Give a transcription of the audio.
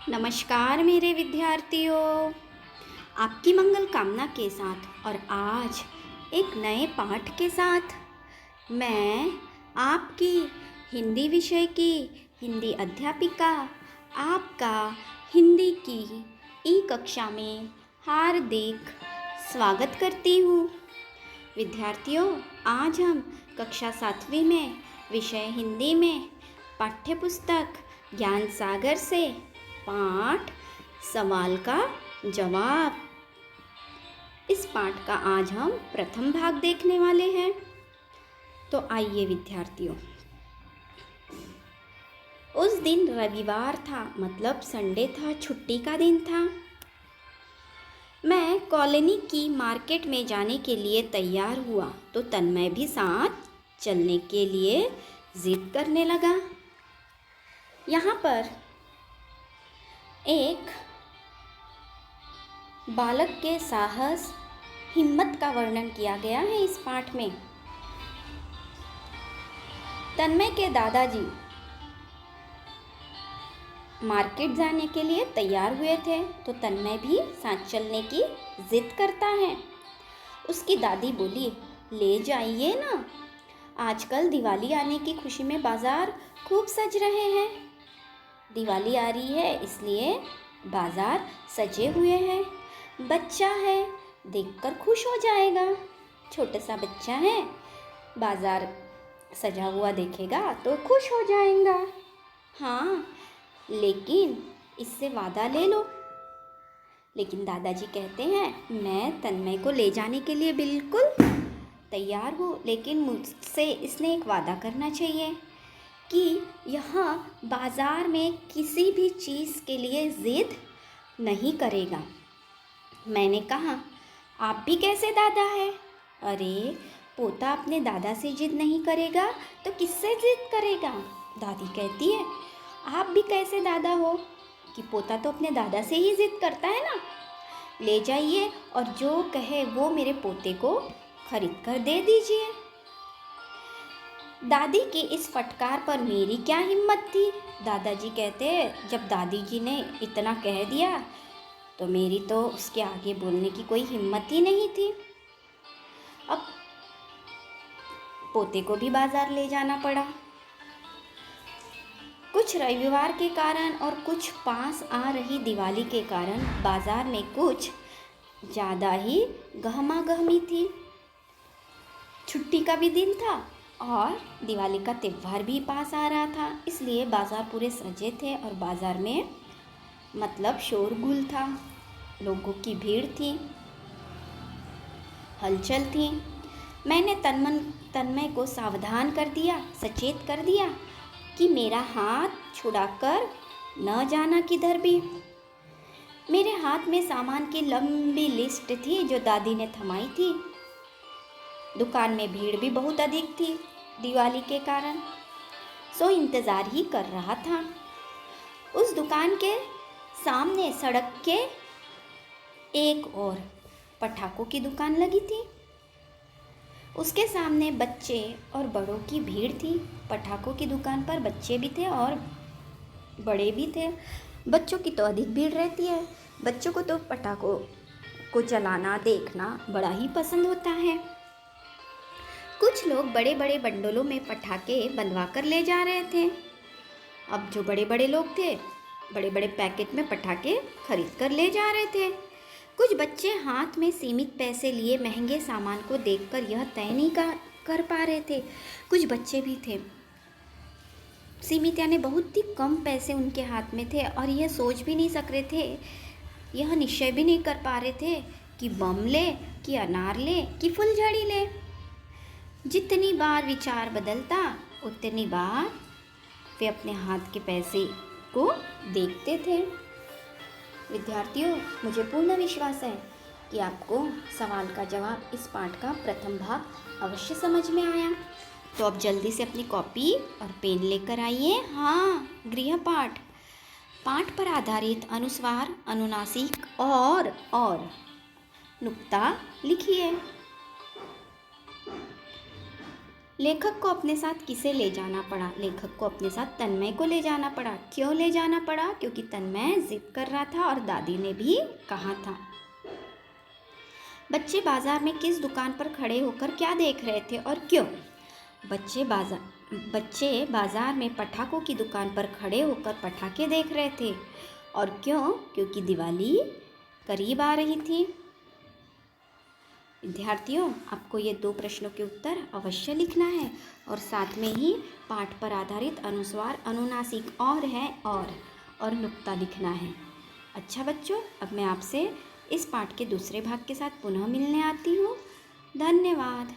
नमस्कार मेरे विद्यार्थियों, आपकी मंगल कामना के साथ और आज एक नए पाठ के साथ मैं आपकी हिंदी विषय की हिंदी अध्यापिका आपका हिंदी की ई कक्षा में हार्दिक स्वागत करती हूँ। विद्यार्थियों, आज हम कक्षा 7वीं में विषय हिंदी में पाठ्यपुस्तक ज्ञान सागर से पाठ सवाल का जवाब, इस पाठ का आज हम प्रथम भाग देखने वाले हैं। तो आइए विद्यार्थियों, उस दिन रविवार था, मतलब संडे था, छुट्टी का दिन था। मैं कॉलोनी की मार्केट में जाने के लिए तैयार हुआ तो तन्मय भी साथ चलने के लिए जिद करने लगा। यहाँ पर एक बालक के साहस हिम्मत का वर्णन किया गया है इस पाठ में। तन्मय के दादाजी मार्केट जाने के लिए तैयार हुए थे तो तन्मय भी साथ चलने की जिद करता है। उसकी दादी बोली, ले जाइए ना, आजकल दिवाली आने की खुशी में बाजार खूब सज रहे हैं। दिवाली आ रही है इसलिए बाजार सजे हुए हैं। बच्चा है, देखकर खुश हो जाएगा। छोटा सा बच्चा है, बाजार सजा हुआ देखेगा तो खुश हो जाएगा। हाँ, लेकिन इससे वादा ले लो। लेकिन दादाजी कहते हैं, मैं तन्मय को ले जाने के लिए बिल्कुल तैयार हूँ, लेकिन मुझसे इसने एक वादा करना चाहिए कि यहाँ बाज़ार में किसी भी चीज़ के लिए ज़िद नहीं करेगा। मैंने कहा, आप भी कैसे दादा है? अरे, पोता अपने दादा से जिद नहीं करेगा तो किससे जिद करेगा? दादी कहती है, आप भी कैसे दादा हो कि पोता तो अपने दादा से ही जिद करता है ना। ले जाइए और जो कहे वो मेरे पोते को खरीद कर दे दीजिए। दादी की इस फटकार पर मेरी क्या हिम्मत थी। दादाजी कहते, जब दादी जी ने इतना कह दिया तो मेरी तो उसके आगे बोलने की कोई हिम्मत ही नहीं थी। अब पोते को भी बाजार ले जाना पड़ा। कुछ रविवार के कारण और कुछ पास आ रही दिवाली के कारण बाजार में कुछ ज़्यादा ही गहमागहमी थी। छुट्टी का भी दिन था और दिवाली का त्यौहार भी पास आ रहा था, इसलिए बाज़ार पूरे सजे थे और बाज़ार में मतलब शोरगुल था, लोगों की भीड़ थी, हलचल थी। मैंने तन्मय को सावधान कर दिया, सचेत कर दिया कि मेरा हाथ छुड़ाकर न जाना किधर भी। मेरे हाथ में सामान की लंबी लिस्ट थी जो दादी ने थमाई थी। दुकान में भीड़ भी बहुत अधिक थी दिवाली के कारण, सो इंतज़ार ही कर रहा था। उस दुकान के सामने सड़क के एक और पटाखों की दुकान लगी थी। उसके सामने बच्चे और बड़ों की भीड़ थी। पटाखों की दुकान पर बच्चे भी थे और बड़े भी थे। बच्चों की तो अधिक भीड़ रहती है। बच्चों को तो पटाखों को जलाना देखना बड़ा ही पसंद होता है। कुछ लोग बड़े बड़े बंडलों में पटाखे बंधवा कर ले जा रहे थे। अब जो बड़े बड़े लोग थे, बड़े बड़े पैकेट में पटाखे खरीद कर ले जा रहे थे। कुछ बच्चे हाथ में सीमित पैसे लिए महंगे सामान को देखकर यह तय नहीं कर पा रहे थे। कुछ बच्चे भी थे, सीमित यानी बहुत ही कम पैसे उनके हाथ में थे और यह सोच भी नहीं सक रहे थे, यह निश्चय भी नहीं कर पा रहे थे कि बम ले, कि अनार ले, कि फुलझड़ी ले। जितनी बार विचार बदलता उतनी बार वे अपने हाथ के पैसे को देखते थे। विद्यार्थियों, मुझे पूर्ण विश्वास है कि आपको सवाल का जवाब इस पाठ का प्रथम भाग अवश्य समझ में आया। तो अब जल्दी से अपनी कॉपी और पेन लेकर आइए। हाँ, गृहपाठ, पाठ पर आधारित अनुस्वार, अनुनासिक और नुक्ता लिखिए। लेखक को अपने साथ किसे ले जाना पड़ा? लेखक को अपने साथ तन्मय को ले जाना पड़ा। क्यों ले जाना पड़ा? क्योंकि तन्मय जिद कर रहा था और दादी ने भी कहा था। बच्चे बाजार में किस दुकान पर खड़े होकर क्या देख रहे थे और क्यों? बच्चे बाजार में पटाखों की दुकान पर खड़े होकर पटाखे देख रहे थे। और क्यों? क्योंकि दिवाली करीब आ रही थी। विद्यार्थियों, आपको ये 2 प्रश्नों के उत्तर अवश्य लिखना है और साथ में ही पाठ पर आधारित अनुस्वार, अनुनासिक और है और नुक्ता लिखना है। अच्छा बच्चों, अब मैं आपसे इस पाठ के दूसरे भाग के साथ पुनः मिलने आती हूँ। धन्यवाद।